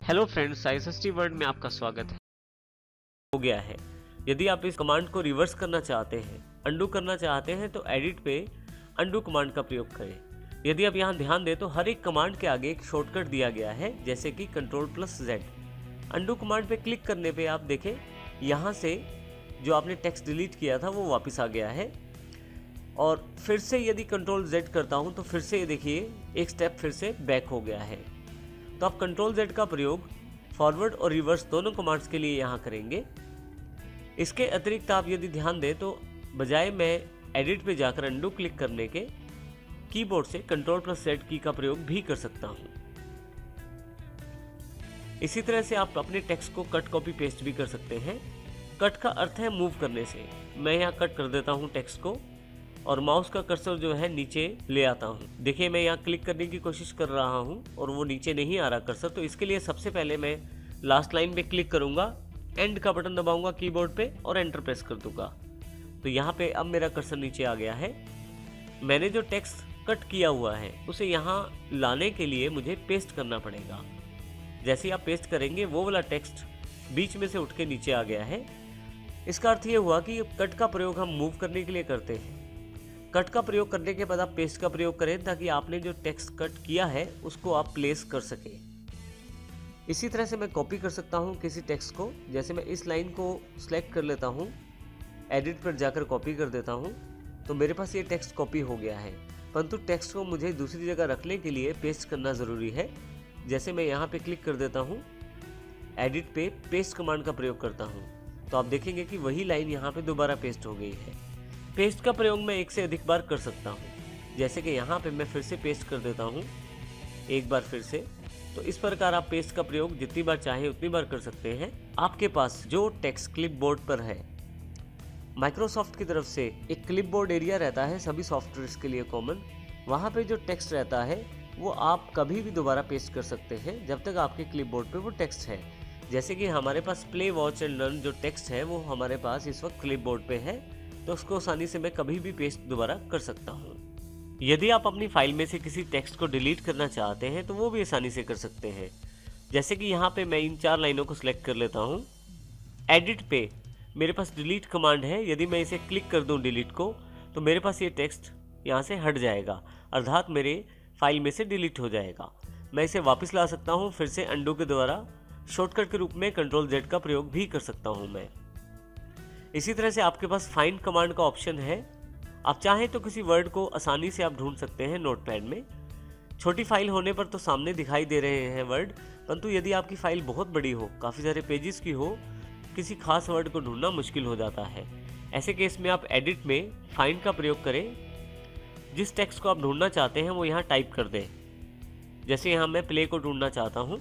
Hello friends, ISST word में आपका स्वागत है। हो गया है। यदि आप इस कमांड को रिवर्स करना चाहते हैं, अंडू करना चाहते हैं, तो एडिट पे अंडू कमांड का प्रयोग करें। यदि आप यहाँ ध्यान दें तो हर एक कमांड के आगे एक शॉर्टकट दिया गया है, जैसे कि Ctrl+Z। अंडू कमांड पे क्लिक करने पे आप देखें यहाँ से जो आपने टेक्स्ट डिलीट किया था वो वापस आ गया है। और फिर से यदि Ctrl+Z करता हूँ तो फिर से ये देखिए एक स्टेप फिर से बैक हो गया है। तो आप Ctrl+Z का प्रयोग फॉरवर्ड और रिवर्स दोनों कमांड्स के लिए यहाँ करेंगे। इसके अतिरिक्त आप यदि ध्यान दें तो बजाय मैं एडिट पे जाकर अंडू क्लिक करने के कीबोर्ड से Ctrl+Z की का प्रयोग भी कर सकता हूँ। इसी तरह से आप अपने टेक्स्ट को कट कॉपी पेस्ट भी कर सकते हैं। कट का अर्थ है मूव करने से। मैं यहाँ कट कर देता हूँ टेक्स्ट को और माउस का कर्सर जो है नीचे ले आता हूँ। देखिए मैं यहाँ क्लिक करने की कोशिश कर रहा हूँ और वो नीचे नहीं आ रहा कर्सर। तो इसके लिए सबसे पहले मैं लास्ट लाइन पे क्लिक करूँगा, एंड का बटन दबाऊंगा कीबोर्ड पे और एंटर प्रेस कर दूंगा। तो यहाँ पे अब मेरा कर्सर नीचे आ गया है। मैंने जो टेक्स्ट कट किया हुआ है उसे यहाँ लाने के लिए मुझे पेस्ट करना पड़ेगा। जैसे ही आप पेस्ट करेंगे वो वाला टेक्स्ट बीच में से उठ के नीचे आ गया है। इसका अर्थ ये हुआ कि कट का प्रयोग हम मूव करने के लिए करते हैं। कट का प्रयोग करने के बाद आप पेस्ट का प्रयोग करें ताकि आपने जो टेक्स्ट कट किया है उसको आप प्लेस कर सकें। इसी तरह से मैं कॉपी कर सकता हूं किसी टेक्स्ट को। जैसे मैं इस लाइन को सिलेक्ट कर लेता हूं, एडिट पर जाकर कॉपी कर देता हूं, तो मेरे पास ये टेक्स्ट कॉपी हो गया है। परंतु टेक्स्ट को मुझे दूसरी जगह रखने के लिए पेस्ट करना ज़रूरी है। जैसे मैं यहाँ पे क्लिक कर देता हूँ, एडिट पे पेस्ट कमांड का प्रयोग करता हूँ, तो आप देखेंगे कि वही लाइन यहाँ पे दोबारा पेस्ट हो गई है। पेस्ट का प्रयोग मैं एक से अधिक बार कर सकता हूँ। जैसे कि यहाँ पे मैं फिर से पेस्ट कर देता हूँ एक बार फिर से। तो इस प्रकार आप पेस्ट का प्रयोग जितनी बार चाहे उतनी बार कर सकते हैं। आपके पास जो टेक्स्ट क्लिपबोर्ड पर है, माइक्रोसॉफ्ट की तरफ से एक क्लिपबोर्ड एरिया रहता है सभी सॉफ्टवेयर्स के लिए कॉमन। वहाँ पे जो टेक्स्ट रहता है वो आप कभी भी दोबारा पेस्ट कर सकते हैं जब तक आपके क्लिपबोर्ड पे वो टेक्स्ट है। जैसे कि हमारे पास प्ले, वॉच एंड लर्न जो टेक्स्ट है वो हमारे पास इस वक्त क्लिपबोर्ड पे है, तो उसको आसानी से मैं कभी भी पेस्ट दोबारा कर सकता हूँ। यदि आप अपनी फाइल में से किसी टेक्स्ट को डिलीट करना चाहते हैं तो वो भी आसानी से कर सकते हैं। जैसे कि यहाँ पे मैं इन 4 लाइनों को सिलेक्ट कर लेता हूँ। एडिट पे मेरे पास डिलीट कमांड है। यदि मैं इसे क्लिक कर दूँ डिलीट को, तो मेरे पास ये टेक्स्ट यहाँ से हट जाएगा, अर्थात मेरे फाइल में से डिलीट हो जाएगा। मैं इसे वापस ला सकता हूँ फिर से अंडू के द्वारा। शॉर्टकट के रूप में Ctrl+Z का प्रयोग भी कर सकता हूँ मैं। इसी तरह से आपके पास फाइंड कमांड का ऑप्शन है। आप चाहें तो किसी वर्ड को आसानी से आप ढूंढ सकते हैं नोटपैड में। छोटी फाइल होने पर तो सामने दिखाई दे रहे हैं वर्ड, परंतु यदि आपकी फाइल बहुत बड़ी हो, काफ़ी सारे पेजेस की हो, किसी खास वर्ड को ढूंढना मुश्किल हो जाता है। ऐसे केस में आप एडिट में फाइंड का प्रयोग करें। जिस टेक्स्ट को आप ढूंढना चाहते हैं वो यहाँ टाइप कर दें। जैसे यहाँ मैं प्ले को ढूंढना चाहता हूँ।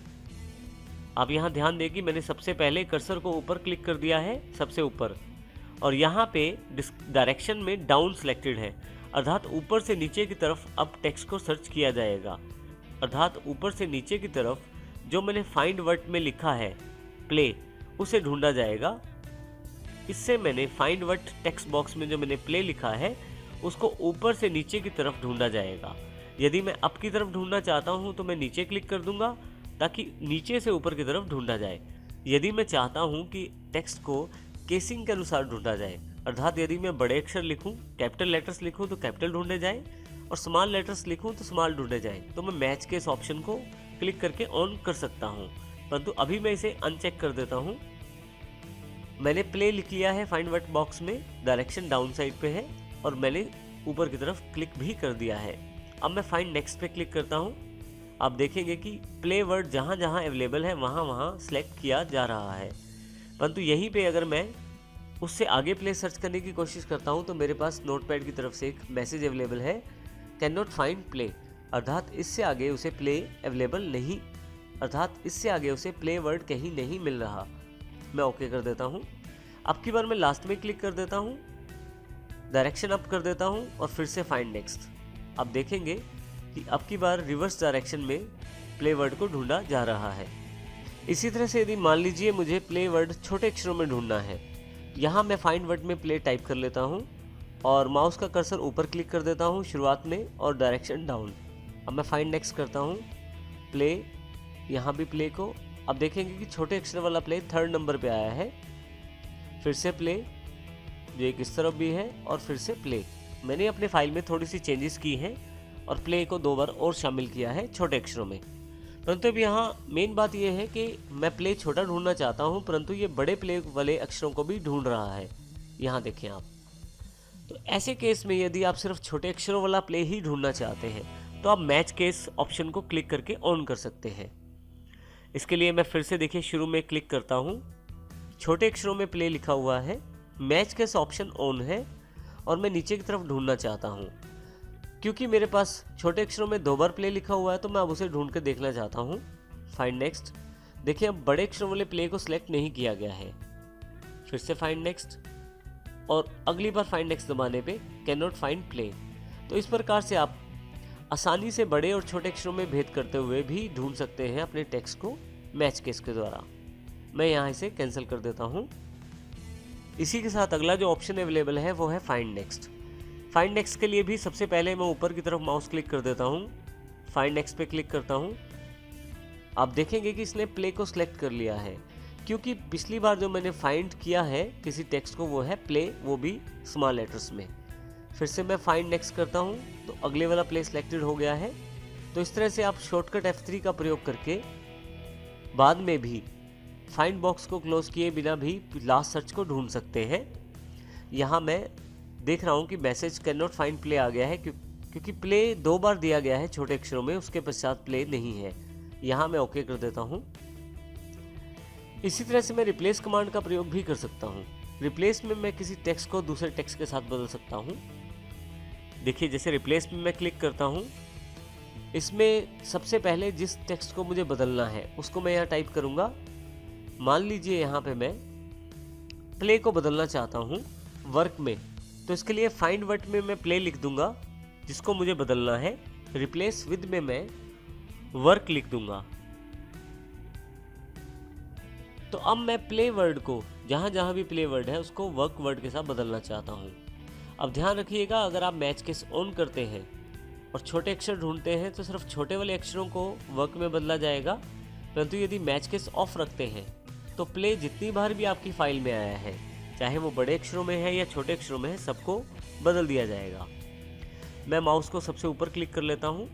आप यहाँ ध्यान दें कि मैंने सबसे पहले कर्सर को ऊपर क्लिक कर दिया है, सबसे ऊपर, और यहाँ पे डायरेक्शन में डाउन सिलेक्टेड है, अर्थात ऊपर से नीचे की तरफ अब टेक्स्ट को सर्च किया जाएगा। अर्थात ऊपर से नीचे की तरफ जो मैंने फाइंड वर्ड में लिखा है प्ले, उसे ढूंढा जाएगा। इससे मैंने फाइंड वर्ड टेक्स्ट बॉक्स में जो मैंने प्ले लिखा है उसको ऊपर से नीचे की तरफ ढूंढा जाएगा। यदि मैं अप की तरफ ढूंढना चाहता हूँ तो मैं नीचे क्लिक कर दूंगा ताकि नीचे से ऊपर की तरफ ढूंढा जाए। यदि मैं चाहता हूँ कि टेक्स्ट को केसिंग के अनुसार ढूंढा जाए, अर्थात यदि मैं बड़े अक्षर लिखूं, कैपिटल लेटर्स लिखूं तो कैपिटल ढूंढे जाए, और स्मॉल लेटर्स लिखूं तो स्मॉल ढूंढे जाए, तो मैं मैच केस ऑप्शन को क्लिक करके ऑन कर सकता हूं। परंतु अभी मैं इसे अनचेक कर देता हूं। मैंने प्ले लिख लिया है फाइंड वर्ड बॉक्स में, डायरेक्शन डाउन साइड पे है, और मैंने ऊपर की तरफ क्लिक भी कर दिया है। अब मैं फाइंड नेक्स्ट पे क्लिक करता हूँ। आप देखेंगे कि प्ले वर्ड जहाँ जहाँ अवेलेबल है वहाँ वहाँ सेलेक्ट किया जा रहा है। परंतु यहीं पे अगर मैं उससे आगे प्ले सर्च करने की कोशिश करता हूं तो मेरे पास नोटपैड की तरफ से एक मैसेज अवेलेबल है, कैन नॉट फाइंड प्ले, अर्थात इससे आगे उसे प्ले अवेलेबल नहीं, अर्थात इससे आगे उसे प्ले वर्ड कहीं नहीं मिल रहा। मैं ओके कर देता हूं। अब की बार मैं लास्ट में क्लिक कर देता हूं, डायरेक्शन अप कर देता हूं और फिर से फाइंड नेक्स्ट। आप देखेंगे कि अब की बार रिवर्स डायरेक्शन में प्ले वर्ड को ढूंढा जा रहा है। इसी तरह से यदि मान लीजिए मुझे प्ले वर्ड छोटे अक्षरों में ढूंढना है, यहाँ मैं फाइंड वर्ड में प्ले टाइप कर लेता हूँ और माउस का कर्सर ऊपर क्लिक कर देता हूँ शुरुआत में और डायरेक्शन डाउन। अब मैं फाइंड नेक्स्ट करता हूँ, प्ले, यहाँ भी प्ले को अब देखेंगे कि छोटे अक्षर वाला प्ले 3rd नंबर पे आया है। फिर से प्ले, जो एक इस तरफ भी है, और फिर से प्ले। मैंने अपने फाइल में थोड़ी सी चेंजेस की हैं और प्ले को 2 बार और शामिल किया है छोटे अक्षरों में। परंतु अब यहाँ मेन बात यह है कि मैं प्ले छोटा ढूंढना चाहता हूँ, परंतु ये बड़े प्ले वाले अक्षरों को भी ढूंढ रहा है। यहाँ देखें आप। तो ऐसे केस में यदि आप सिर्फ छोटे अक्षरों वाला प्ले ही ढूंढना चाहते हैं तो आप मैच केस ऑप्शन को क्लिक करके ऑन कर सकते हैं। इसके लिए मैं फिर से देखिए शुरू में क्लिक करता हूँ, छोटे अक्षरों में प्ले लिखा हुआ है, मैच केस ऑप्शन ऑन है और मैं नीचे की तरफ ढूंढना चाहता हूँ। क्योंकि मेरे पास छोटे अक्षरों में 2 बार प्ले लिखा हुआ है तो मैं अब उसे ढूंढ कर देखना चाहता हूँ। Find next. देखिए अब बड़े अक्षरों वाले प्ले को सिलेक्ट नहीं किया गया है। फिर से फाइंड नेक्स्ट और अगली बार फाइंड नेक्स्ट दबाने पे कैन नॉट फाइंड प्ले। तो इस प्रकार से आप आसानी से बड़े और छोटे अक्षरों में भेद करते हुए भी ढूंढ सकते हैं अपने टेक्स्ट को मैच केस के द्वारा। मैं यहाँ इसे कैंसिल कर देता हूँ। इसी के साथ अगला जो ऑप्शन अवेलेबल है वो है फाइंड नेक्स्ट। फाइंड नेक्स्ट के लिए भी सबसे पहले मैं ऊपर की तरफ माउस क्लिक कर देता हूँ, फाइंड नेक्स्ट पे क्लिक करता हूँ। आप देखेंगे कि इसने प्ले को सिलेक्ट कर लिया है, क्योंकि पिछली बार जो मैंने फाइंड किया है किसी टेक्स्ट को वो है प्ले, वो भी स्मॉल लेटर्स में। फिर से मैं फाइंड नेक्स्ट करता हूँ तो अगले वाला प्ले सिलेक्टेड हो गया है। तो इस तरह से आप शॉर्टकट F3 का प्रयोग करके बाद में भी फाइंड बॉक्स को क्लोज किए बिना भी लास्ट सर्च को ढूंढ सकते हैं। यहाँ मैं देख रहा हूँ कि message can not find play आ गया है, क्योंकि प्ले 2 बार दिया गया है छोटे अक्षरों में, उसके पश्चात प्ले नहीं है। यहाँ मैं ओके कर देता हूँ। इसी तरह से मैं रिप्लेस कमांड का प्रयोग भी कर सकता हूँ। रिप्लेस में मैं किसी टेक्स्ट को दूसरे टेक्स्ट के साथ बदल सकता हूँ। देखिए जैसे रिप्लेस में मैं क्लिक करता हूँ, इसमें सबसे पहले जिस टेक्स्ट को मुझे बदलना है उसको मैं यहाँ टाइप करूँगा। मान लीजिए यहाँ पे मैं प्ले को बदलना चाहता हूँ वर्क में, तो इसके लिए फाइंड वर्ड में मैं प्ले लिख दूंगा जिसको मुझे बदलना है। रिप्लेस विद में मैं वर्क लिख दूंगा। तो अब मैं प्ले वर्ड को जहाँ जहाँ भी प्ले वर्ड है उसको वर्क वर्ड के साथ बदलना चाहता हूँ। अब ध्यान रखिएगा, अगर आप मैच केस ऑन करते हैं और छोटे अक्षर ढूंढते हैं तो सिर्फ छोटे वाले अक्षरों को वर्क में बदला जाएगा, परंतु यदि मैच केस ऑफ रखते हैं तो प्ले जितनी बार भी आपकी फाइल में आया है, चाहे वो बड़े अक्षरों में है या छोटे अक्षरों में है, सबको बदल दिया जाएगा। मैं माउस को सबसे ऊपर क्लिक कर लेता हूँ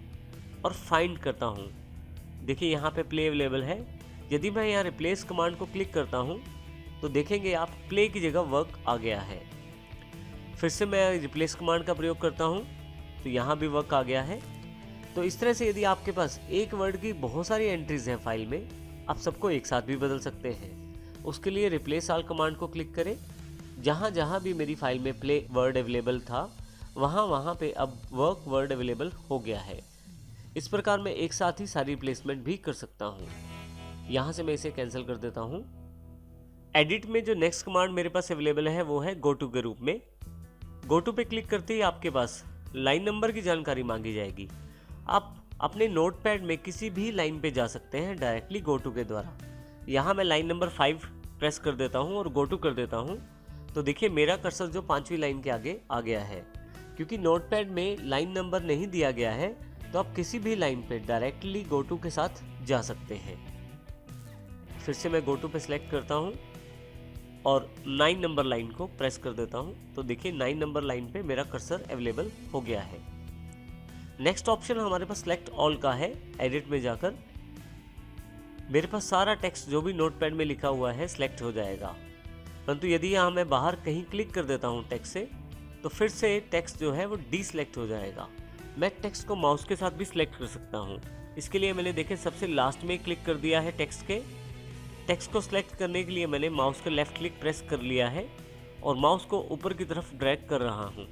और फाइंड करता हूँ। देखिए यहाँ पे प्ले अवेलेबल है। यदि मैं यहाँ रिप्लेस कमांड को क्लिक करता हूँ तो देखेंगे आप प्ले की जगह वर्क आ गया है। फिर से मैं रिप्लेस कमांड का प्रयोग करता हूँ तो यहाँ भी वर्क आ गया है। तो इस तरह से यदि आपके पास एक वर्ड की बहुत सारी एंट्रीज हैं फाइल में, आप सबको एक साथ भी बदल सकते हैं। उसके लिए रिप्लेस ऑल कमांड को क्लिक करें। जहाँ जहाँ भी मेरी फाइल में प्ले वर्ड अवेलेबल था वहाँ पे अब वर्क वर्ड अवेलेबल हो गया है। इस प्रकार मैं एक साथ ही सारी रिप्लेसमेंट भी कर सकता हूँ। यहाँ से मैं इसे कैंसिल कर देता हूँ। एडिट में जो नेक्स्ट कमांड मेरे पास अवेलेबल है वो है गो टू के रूप में। गो टू पे क्लिक करते ही आपके पास लाइन नंबर की जानकारी मांगी जाएगी। आप अपने नोटपैड में किसी भी लाइन पे जा सकते हैं डायरेक्टली गो टू के द्वारा। यहाँ मैं लाइन नंबर 5 प्रेस कर देता हूँ और गो टू कर देता हूँ। तो देखिए मेरा कर्सर जो 5वीं लाइन के आगे आ गया है। क्योंकि नोटपैड में लाइन नंबर नहीं दिया गया है तो आप किसी भी लाइन पे डायरेक्टली गो टू के साथ जा सकते हैं। फिर से मैं गो टू पे सिलेक्ट करता हूँ और 9 नंबर लाइन को प्रेस कर देता हूँ। तो देखिए 9 नंबर लाइन पे मेरा कर्सर अवेलेबल हो गया है। नेक्स्ट ऑप्शन हमारे पास सिलेक्ट ऑल का है। एडिट में जाकर मेरे पास सारा टेक्स्ट जो भी नोटपैड में लिखा हुआ है सिलेक्ट हो जाएगा। परंतु यदि यहाँ मैं बाहर कहीं क्लिक कर देता हूँ टेक्स्ट से तो फिर से टेक्स्ट जो है वो डीसिलेक्ट हो जाएगा। मैं टेक्स्ट को माउस के साथ भी सिलेक्ट कर सकता हूँ। इसके लिए मैंने देखे सबसे लास्ट में क्लिक कर दिया है टेक्स्ट के। टेक्स्ट को सिलेक्ट करने के लिए मैंने माउस का लेफ्ट क्लिक प्रेस कर लिया है और माउस को ऊपर की तरफ ड्रैग कर रहा हूँ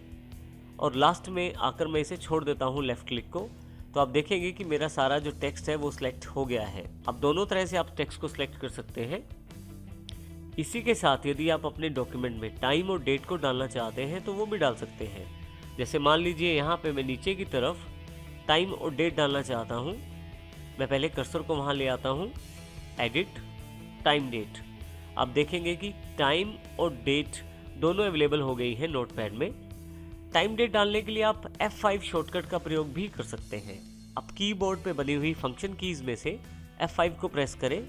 और लास्ट में आकर मैं इसे छोड़ देता हूँ लेफ्ट क्लिक को। तो आप देखेंगे कि मेरा सारा जो टेक्स्ट है वो सिलेक्ट हो गया है। अब दोनों तरह से आप टेक्स्ट को सिलेक्ट कर सकते हैं। इसी के साथ यदि आप अपने डॉक्यूमेंट में टाइम और डेट को डालना चाहते हैं तो वो भी डाल सकते हैं। जैसे मान लीजिए यहाँ पे मैं नीचे की तरफ टाइम और डेट डालना चाहता हूँ। मैं पहले कर्सर को वहाँ ले आता हूँ, एडिट, टाइम डेट। आप देखेंगे कि टाइम और डेट दोनों अवेलेबल हो गई है नोटपैड में। टाइम डेट डालने के लिए आप F5 शॉर्टकट का प्रयोग भी कर सकते हैं। आप कीबोर्ड पे बनी हुई फंक्शन कीज में से F5 को प्रेस करें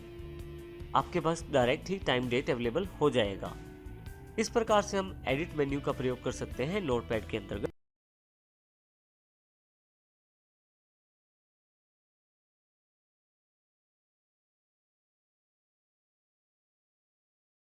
आपके पास डायरेक्ट ही टाइम डेट अवेलेबल हो जाएगा। इस प्रकार से हम एडिट मेन्यू का प्रयोग कर सकते हैं नोटपैड के अंतर्गत।